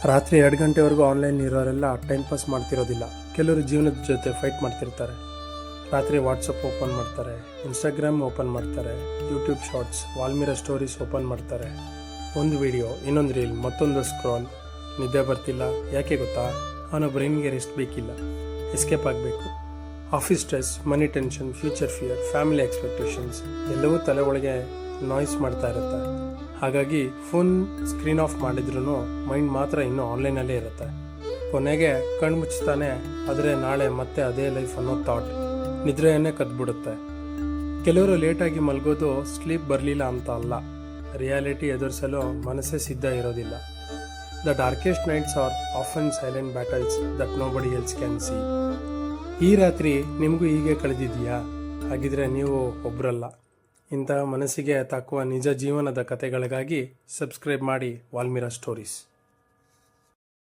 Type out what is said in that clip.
ರಾತ್ರಿ 2 ಗಂಟೆವರೆಗೂ ಆನ್ಲೈನ್ ಇರೋರೆಲ್ಲ ಟೈಮ್ ಪಾಸ್ ಮಾಡ್ತಿರೋದಿಲ್ಲ. ಕೆಲವರು ಜೀವನದ ಜೊತೆ ಫೈಟ್ ಮಾಡ್ತಿರ್ತಾರೆ. ರಾತ್ರಿ ವಾಟ್ಸಪ್ ಓಪನ್ ಮಾಡ್ತಾರೆ, ಇನ್ಸ್ಟಾಗ್ರಾಮ್ ಓಪನ್ ಮಾಡ್ತಾರೆ, ಯೂಟ್ಯೂಬ್ ಶಾರ್ಟ್ಸ್, ವಾಲ್ಮೀರಾ ಸ್ಟೋರೀಸ್ ಓಪನ್ ಮಾಡ್ತಾರೆ. ಒಂದು ವಿಡಿಯೋ, ಇನ್ನೊಂದು ರೀಲ್, ಮತ್ತೊಂದು ಸ್ಕ್ರಾಲ್. ನಿದ್ದೆ ಬರ್ತಿಲ್ಲ. ಯಾಕೆ ಗೊತ್ತಾ? ಅವನ ಬ್ರೈನ್ಗೆ ರೆಸ್ಟ್ ಬೇಕಿಲ್ಲ, ಎಸ್ಕೇಪ್ ಆಗಬೇಕು. Office stress, money tension, future fear, family expectations ಎಲ್ಲವೂ ತಲೆ ಒಳಗೆ ನಾಯ್ಸ್ ಮಾಡ್ತಾ ಇರುತ್ತೆ. ಹಾಗಾಗಿ ಫೋನ್ ಸ್ಕ್ರೀನ್ ಆಫ್ ಮಾಡಿದ್ರೂ ಮೈಂಡ್ ಮಾತ್ರ ಇನ್ನೂ ಆನ್ಲೈನಲ್ಲೇ ಇರುತ್ತೆ. ಕೊನೆಗೆ ಕಣ್ಣು ಮುಚ್ತಾನೆ, ಆದರೆ ನಾಳೆ ಮತ್ತೆ ಅದೇ ಲೈಫ್ ಅನ್ನೋ ಥಾಟ್ ನಿದ್ರೆಯನ್ನೇ ಕದ್ಬಿಡುತ್ತೆ. ಕೆಲವರು ಲೇಟಾಗಿ ಮಲಗೋದು ಸ್ಲೀಪ್ ಬರಲಿಲ್ಲ ಅಂತ ಅಲ್ಲ, ರಿಯಾಲಿಟಿ ಎದುರಿಸಲು ಮನಸ್ಸೇ ಸಿದ್ಧ ಇರೋದಿಲ್ಲ. The darkest nights are often silent battles that nobody else can see. ಈ ರಾತ್ರಿ ನಿಮಗೂ ಹೀಗೆ ಕಳೆದಿದೆಯಾ? ಹಾಗಿದ್ರೆ ನೀವು ಒಬ್ಬರಲ್ಲ. ಇಂತಹ ಮನಸ್ಸಿಗೆ ತಾಕುವ ನಿಜ ಜೀವನದ ಕಥೆಗಳಿಗಾಗಿ ಸಬ್ಸ್ಕ್ರೈಬ್ ಮಾಡಿ ವಾಲ್ಮೀರಾ ಸ್ಟೋರೀಸ್.